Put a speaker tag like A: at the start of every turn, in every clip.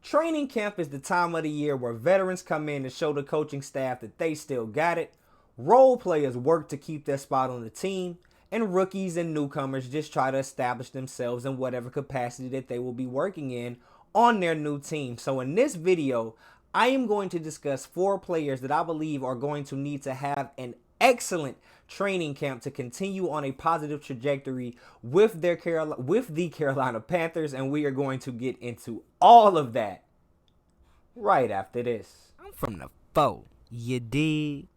A: Training camp is the time of the year where veterans come in to show the coaching staff that they still got it. Role players work to keep their spot on the team, and rookies and newcomers just try to establish themselves in whatever capacity that they will be working in on their new team. So in this video, I am going to discuss 4 players that I believe are going to need to have an excellent training camp to continue on a positive trajectory with the Carolina Panthers, and we are going to get into all of that right after this.
B: I'm from the foe, you dig?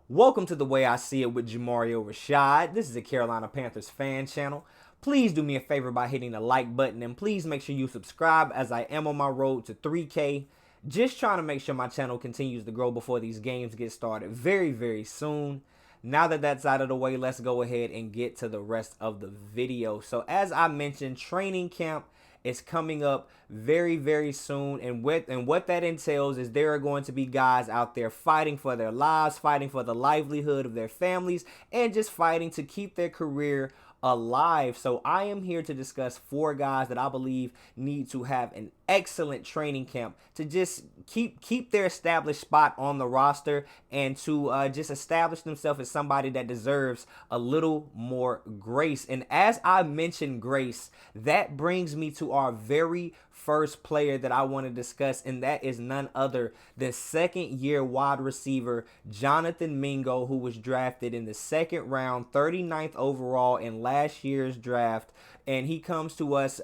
A: Welcome to The Way I See It with Jamario Rashad. This is a Carolina Panthers fan channel. Please do me a favor by hitting the like button, and please make sure you subscribe as I am on my road to 3K. Just trying to make sure my channel continues to grow before these games get started very, very soon. Now that that's out of the way, let's go ahead and get to the rest of the video. So as I mentioned, training camp is coming up very, very soon, and what that entails is there are going to be guys out there fighting for their lives, fighting for the livelihood of their families, and just fighting to keep their career alive. So I am here to discuss 4 guys that I believe need to have an excellent training camp to just keep their established spot on the roster, and to just establish themselves as somebody that deserves a little more grace. And as I mentioned grace, that brings me to our very first player that I want to discuss, and that is none other than 2nd-year wide receiver Jonathan Mingo, who was drafted in the 2nd round, 39th overall in last year's draft. And he comes to us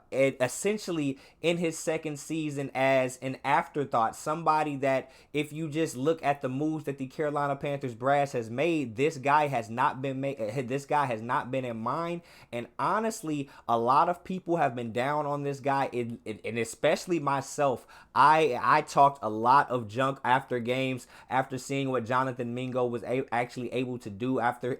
A: essentially in his 2nd season as an afterthought. Somebody that, if you just look at the moves that the Carolina Panthers brass has made, this guy has not been in mind. And honestly, a lot of people have been down on this guy, and especially myself. I talked a lot of junk after games, after seeing what Jonathan Mingo was actually able to do after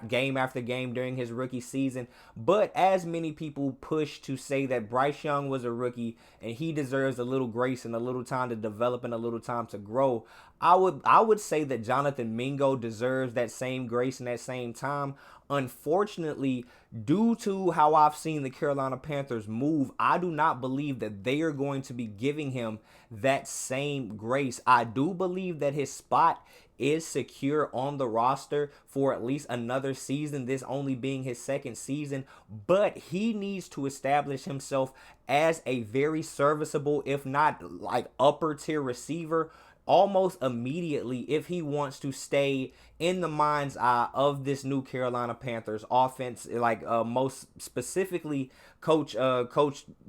A: game during his rookie season. But as many people push to say that Bryce Young was a rookie and he deserves a little grace and a little time to develop and a little time to grow, I would say that Jonathan Mingo deserves that same grace and that same time. Unfortunately, due to how I've seen the Carolina Panthers move, I do not believe that they are going to be giving him that same grace. I do believe that his spot is secure on the roster for at least another season, this only being his 2nd season, but he needs to establish himself as a very serviceable, if not like upper tier receiver, almost immediately, if he wants to stay in the mind's eye of this new Carolina Panthers offense, like most specifically Coach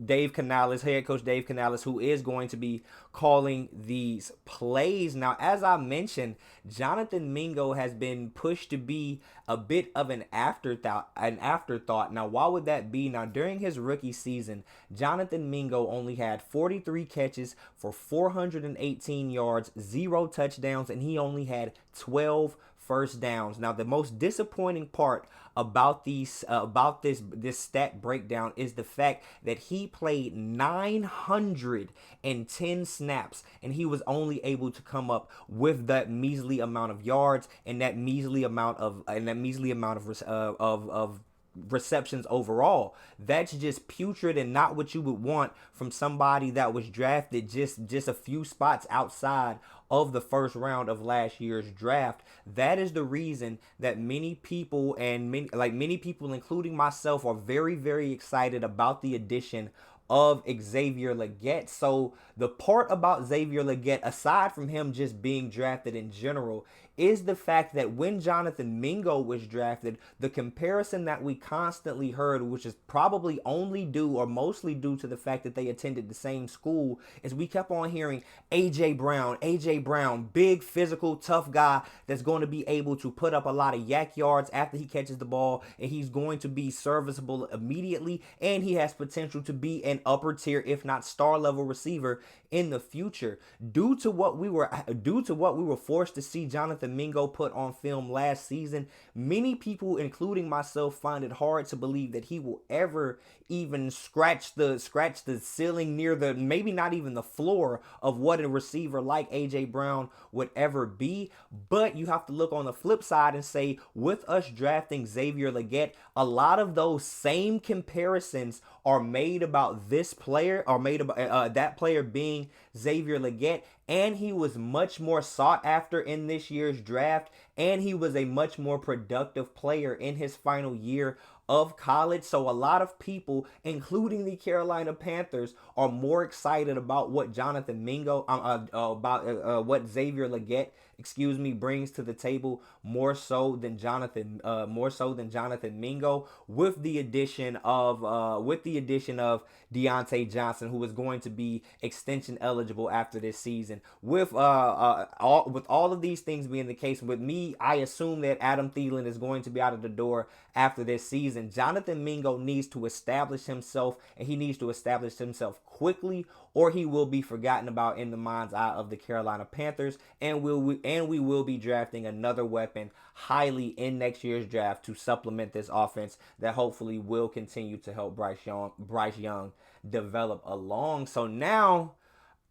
A: Dave Canales, head coach Dave Canales, who is going to be calling these plays. Now, as I mentioned, Jonathan Mingo has been pushed to be a bit of an afterthought. Now, why would that be? Now, during his rookie season, Jonathan Mingo only had 43 catches for 418 yards, 0 touchdowns, and he only had 12 first downs. Now, the most disappointing part about this stat breakdown is the fact that he played 910 snaps, and he was only able to come up with that measly amount of yards and that measly amount of receptions overall. That's just putrid and not what you would want from somebody that was drafted just a few spots outside of the 1st round of last year's draft. That is the reason that many people, including myself, are very, very excited about the addition of Xavier Legette. So the part about Xavier Legette, aside from him just being drafted in general, is the fact that when Jonathan Mingo was drafted, the comparison that we constantly heard, which is probably only due or mostly due to the fact that they attended the same school, is we kept on hearing AJ Brown, big, physical, tough guy that's going to be able to put up a lot of yak yards after he catches the ball, and he's going to be serviceable immediately, and he has potential to be an upper tier, if not star level receiver in the future. Due to what we were forced to see Jonathan Jonathan Mingo put on film last season, many people, including myself, find it hard to believe that he will ever even scratch the ceiling near the, maybe not even the floor of what a receiver like A.J. Brown would ever be. But you have to look on the flip side and say, with us drafting Xavier Legette, a lot of those same comparisons are made about this player, or made about that player being Xavier Legette, and he was much more sought after in this year's draft, and he was a much more productive player in his final year of college. So a lot of people, including the Carolina Panthers, are more excited about what Jonathan Mingo, about what Xavier Legette, brings to the table more so than Jonathan Mingo, with the addition of Deontay Johnson, who is going to be extension eligible after this season. With all of these things being the case, with me, I assume that Adam Thielen is going to be out of the door after this season. Jonathan Mingo needs to establish himself, and he needs to establish himself quickly, or he will be forgotten about in the mind's eye of the Carolina Panthers, and we will be drafting another weapon highly in next year's draft to supplement this offense that hopefully will continue to help Bryce Young develop along. So now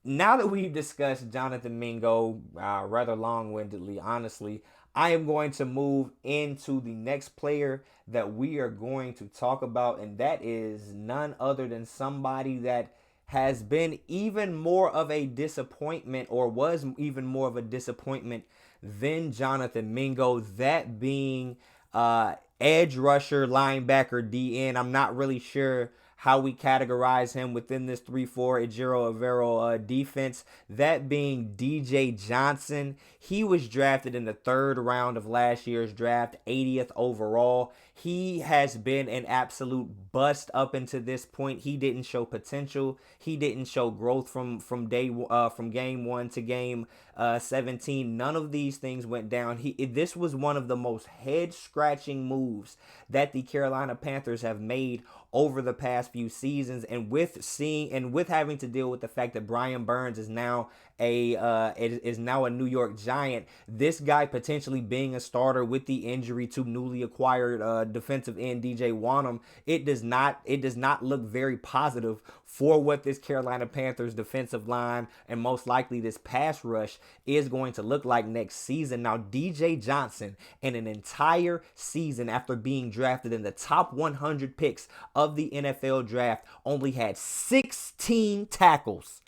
A: that we've discussed Jonathan Mingo rather long-windedly, honestly, I am going to move into the next player that we are going to talk about, and that is none other than somebody that has been even more of a disappointment, or was even more of a disappointment than Jonathan Mingo, that being edge rusher, linebacker, DN. I'm not really sure how we categorize him within this 3-4 Ejiro Evero defense, that being DJ Johnson. He was drafted in the 3rd round of last year's draft, 80th overall. He has been an absolute bust up until this point. He didn't show potential. He didn't show growth from game 1 to game 17. None of these things went down. This was one of the most head-scratching moves that the Carolina Panthers have made over the past few seasons, and with having to deal with the fact that Brian Burns is now a New York Giant, this guy potentially being a starter with the injury to newly acquired defensive end DJ Wonnum, it does not look very positive for what this Carolina Panthers defensive line and most likely this pass rush is going to look like next season. Now, DJ Johnson, in an entire season after being drafted in the top 100 picks of the NFL draft, only had 16 tackles,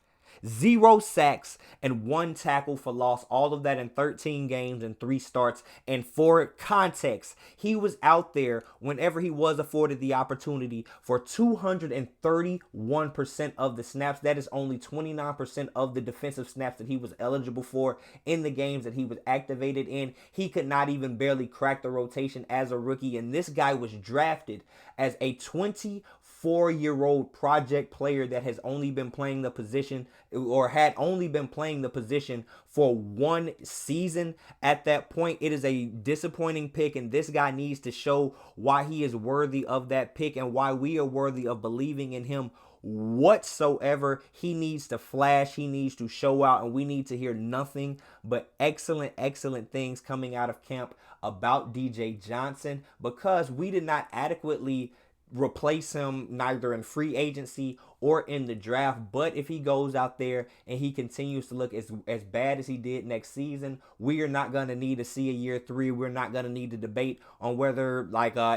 A: 0 sacks, and 1 tackle for loss. All of that in 13 games and 3 starts. And for context, he was out there whenever he was afforded the opportunity for 231% of the snaps. That is only 29% of the defensive snaps that he was eligible for in the games that he was activated in. He could not even barely crack the rotation as a rookie. And this guy was drafted as a 24-year-old project player that has only been playing the position, or had only been playing the position, for 1 season at that point. It is a disappointing pick, and this guy needs to show why he is worthy of that pick and why we are worthy of believing in him whatsoever. He needs to flash, he needs to show out, and we need to hear nothing but excellent things coming out of camp about DJ Johnson, because we did not adequately replace him neither in free agency or in the draft. But if he goes out there and he continues to look as bad as he did next season, we are not going to need to see a year 3. We're not going to need to debate on whether,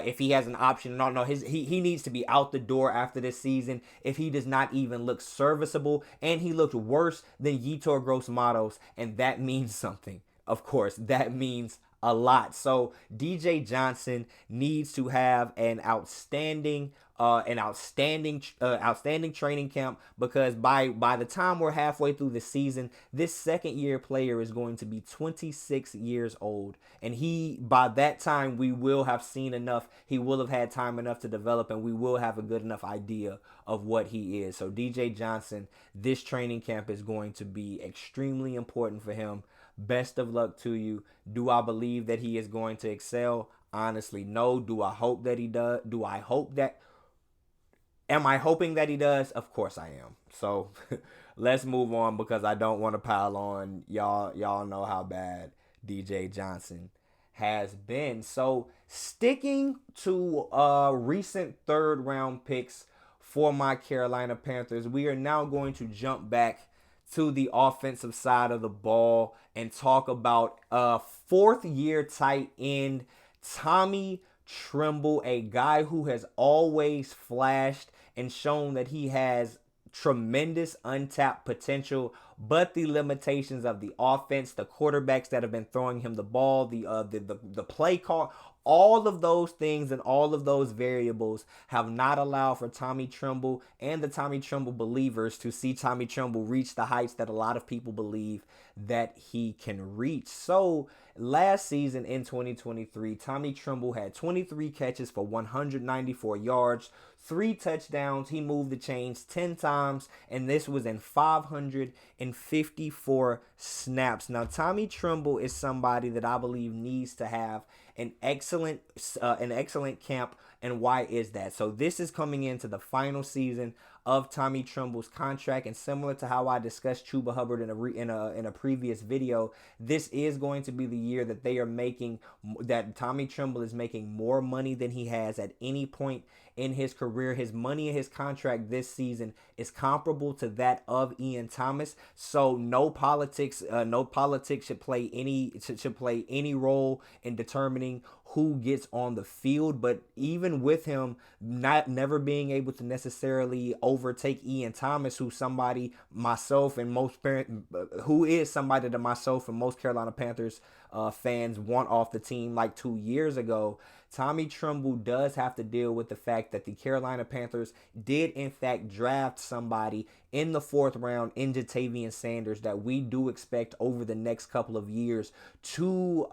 A: if he has an option. No, he needs to be out the door after this season if he does not even look serviceable. And he looked worse than Yetur Gross-Matos, and that means something. Of course, that means a lot. So DJ Johnson needs to have an outstanding training camp, because by the time we're halfway through the season, this second-year player is going to be 26 years old, and by that time we will have seen enough. He will have had time enough to develop, and we will have a good enough idea of what he is. So DJ Johnson, this training camp is going to be extremely important for him. Best of luck to you. Do I believe that he is going to excel? Honestly, no. Do I hope that he does? Am I hoping that he does? Of course I am. So let's move on, because I don't want to pile on. Y'all know how bad DJ Johnson has been. So sticking to recent third round picks for my Carolina Panthers, we are now going to jump back to the offensive side of the ball and talk about fourth year tight end Tommy Tremble, a guy who has always flashed and shown that he has tremendous untapped potential, but the limitations of the offense, the quarterbacks that have been throwing him the ball, the play call, all of those things and all of those variables have not allowed for Tommy Tremble and the Tommy Tremble believers to see Tommy Tremble reach the heights that a lot of people believe that he can reach. So last season in 2023, Tommy Tremble had 23 catches for 194 yards, 3 touchdowns. He moved the chains 10 times, and this was in 554 snaps. Now, Tommy Tremble is somebody that I believe needs to have an excellent camp. And why is that? So this is coming into the final season of Tommy Tremble's contract, and similar to how I discussed Chuba Hubbard in a previous video, this is going to be the year that that Tommy Tremble is making more money than he has at any point in his career. His money in his contract this season is comparable to that of Ian Thomas. So no politics should play any role in determining who gets on the field. But even with him never being able to necessarily overtake Ian Thomas, who is somebody that myself and most Carolina Panthers fans want off the team like 2 years ago, Tommy Tremble does have to deal with the fact that the Carolina Panthers did in fact draft somebody in the 4th round in Jatavian Sanders that we do expect over the next couple of years to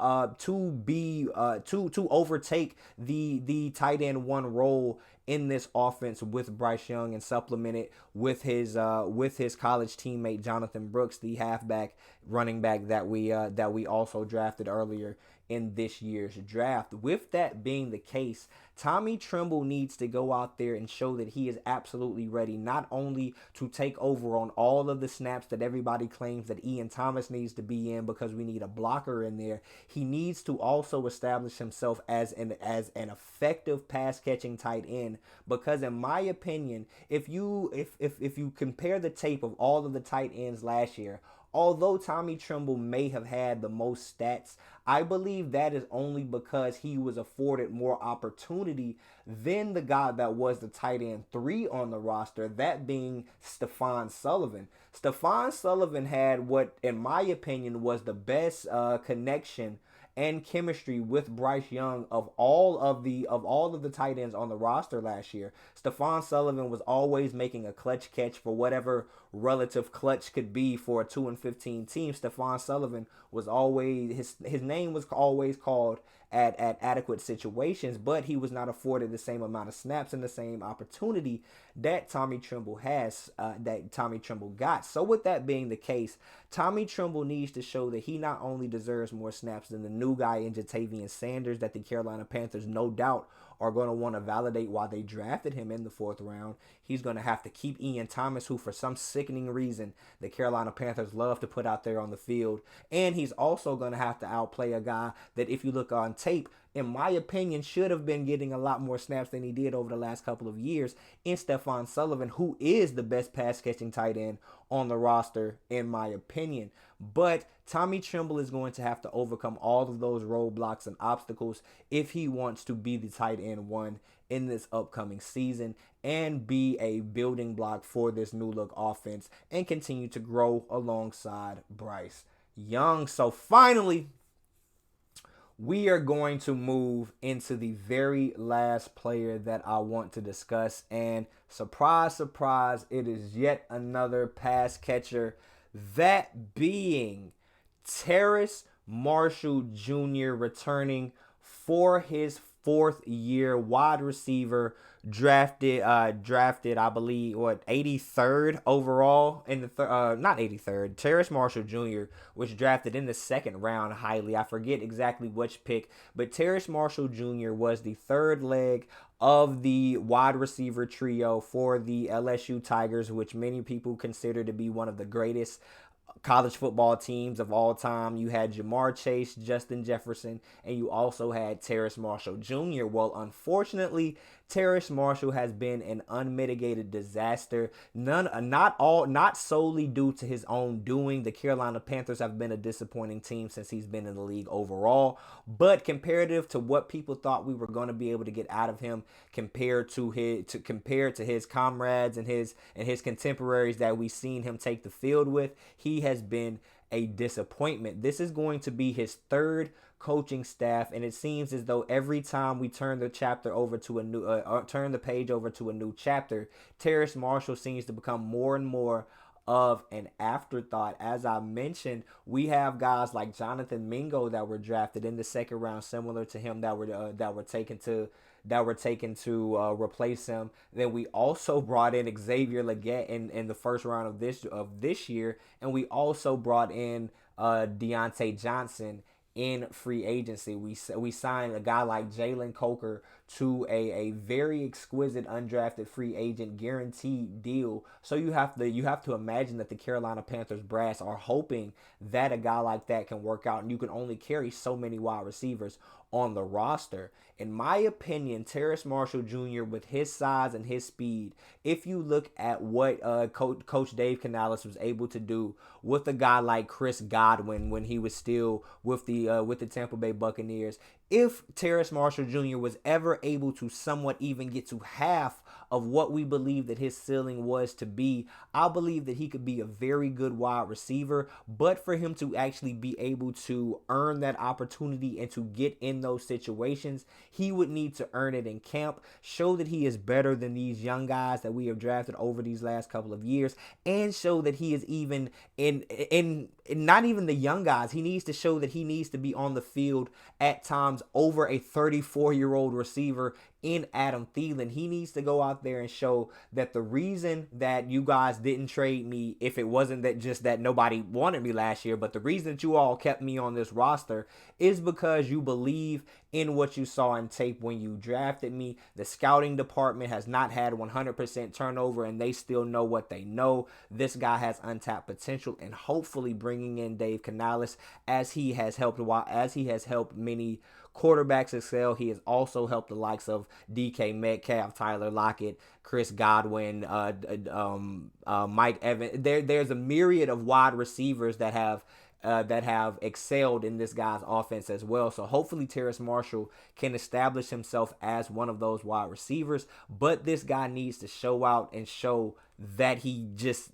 A: overtake the tight end 1 role in this offense with Bryce Young, and supplement it with his college teammate Jonathan Brooks, the running back that we also drafted earlier in this year's draft. With that being the case, Tommy Tremble needs to go out there and show that he is absolutely ready, not only to take over on all of the snaps that everybody claims that Ian Thomas needs to be in because we need a blocker in there. He needs to also establish himself as an effective pass catching tight end, because in my opinion, if you compare the tape of all of the tight ends last year, although Tommy Tremble may have had the most stats, I believe that is only because he was afforded more opportunity than the guy that was the tight end 3 on the roster, that being Stephon Sullivan. Stephon Sullivan had what, in my opinion, was the best connection and chemistry with Bryce Young of all of the tight ends on the roster last year. Stephon Sullivan was always making a clutch catch for whatever relative clutch could be for a 2-15 team. Stephon Sullivan was always his name was always called at adequate situations, but he was not afforded the same amount of snaps and the same opportunity that Tommy Tremble got. So with that being the case, Tommy Tremble needs to show that he not only deserves more snaps than the new guy in Jatavian Sanders that the Carolina Panthers no doubt are going to want to validate why they drafted him in the 4th round. He's going to have to keep Ian Thomas, who for some sickening reason the Carolina Panthers love to put out there on the field. And he's also going to have to outplay a guy that, if you look on tape, in my opinion, should have been getting a lot more snaps than he did over the last couple of years, in Stephon Sullivan, who is the best pass-catching tight end on the roster, in my opinion. But Tommy Tremble is going to have to overcome all of those roadblocks and obstacles if he wants to be the tight end 1 in this upcoming season and be a building block for this new look offense and continue to grow alongside Bryce Young. So finally, we are going to move into the very last player that I want to discuss. And surprise, surprise, it is yet another pass catcher. That being Terrace Marshall Jr. returning for his 4th year, wide receiver, drafted I believe 83rd overall in the not 83rd. Terrace Marshall Jr. was drafted in the 2nd round highly. I forget exactly which pick, but Terrace Marshall Jr. was the 3rd leg of the wide receiver trio for the LSU Tigers, which many people consider to be one of the greatest college football teams of all time. You had Jamar Chase, Justin Jefferson, and you also had Terrace Marshall Jr. Well, unfortunately, Terrace Marshall has been an unmitigated disaster. Not solely due to his own doing. The Carolina Panthers have been a disappointing team since he's been in the league overall. But comparative to what people thought we were going to be able to get out of him, compared to his comrades and his contemporaries that we've seen him take the field with, he has been a disappointment. This is going to be his third coaching staff, and it seems as though every time we turn the page over to a new chapter, Terrace Marshall seems to become more and more of an afterthought. As I mentioned, we have guys like Jonathan Mingo that were drafted in the second round, similar to him, that were taken to replace him. Then we also brought in Xavier Legette in the first round of this year, and we also brought in Deontay Johnson in free agency. We signed a guy like Jalen Coker to a very exquisite undrafted free agent guaranteed deal. So you have to imagine that the Carolina Panthers brass are hoping that a guy like that can work out, and you can only carry so many wide receivers on the roster. In my opinion, Terrace Marshall Jr., with his size and his speed, if you look at what Coach Dave Canales was able to do with a guy like Chris Godwin when he was still with the Tampa Bay Buccaneers, if Terrace Marshall Jr. was ever able to somewhat even get to half of what we believe that his ceiling was to be, I believe that he could be a very good wide receiver. But for him to actually be able to earn that opportunity and to get in those situations, he would need to earn it in camp, show that he is better than these young guys that we have drafted over these last couple of years, and show that he is even in not even the young guys. He needs to show that he needs to be on the field at times over a 34-year-old receiver in Adam Thielen. He needs to go out there and show that the reason that you guys didn't trade me, if it wasn't that nobody wanted me last year, but the reason that you all kept me on this roster is because you believe in what you saw in tape when you drafted me. The scouting department has not had 100% turnover, and they still know what they know. This guy has untapped potential, and hopefully bringing in Dave Canales, as he has helped many quarterbacks excel. He has also helped the likes of DK Metcalf, Tyler Lockett, Chris Godwin, Mike Evans. There's a myriad of wide receivers that have excelled in this guy's offense as well. So hopefully Terrace Marshall can establish himself as one of those wide receivers. But this guy needs to show out and show that he just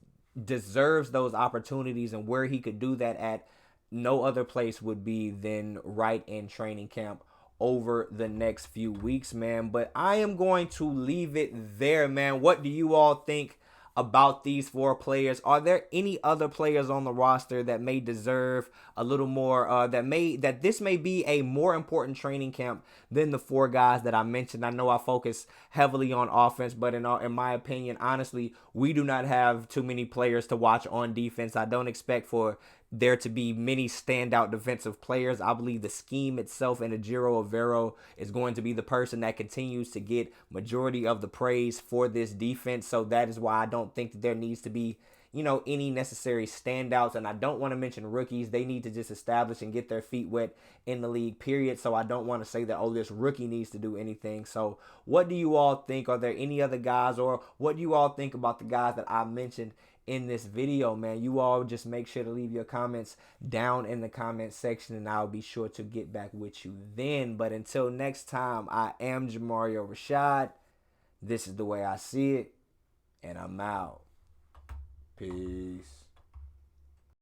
A: deserves those opportunities, and where he could do that at no other place would be than right in training camp over the next few weeks, man. But I am going to leave it there, man. What do you all think about these four players? Are there any other players on the roster that may deserve a little more, that this may be a more important training camp than the four guys that I mentioned? I know I focus heavily on offense, but in my opinion, honestly, we do not have too many players to watch on defense. I don't expect for there to be many standout defensive players. I believe the scheme itself and Ejiro Evero is going to be the person that continues to get majority of the praise for this defense. So that is why I don't think that there needs to be, any necessary standouts. And I don't want to mention rookies. They need to just establish and get their feet wet in the league, period. So I don't want to say that, this rookie needs to do anything. So what do you all think? Are there any other guys, or what do you all think about the guys that I mentioned in this video, man? You all just make sure to leave your comments down in the comment section, and I'll be sure to get back with you then. But until next time, I am Jamario Rashad. This is the way I see it, and I'm out. Peace.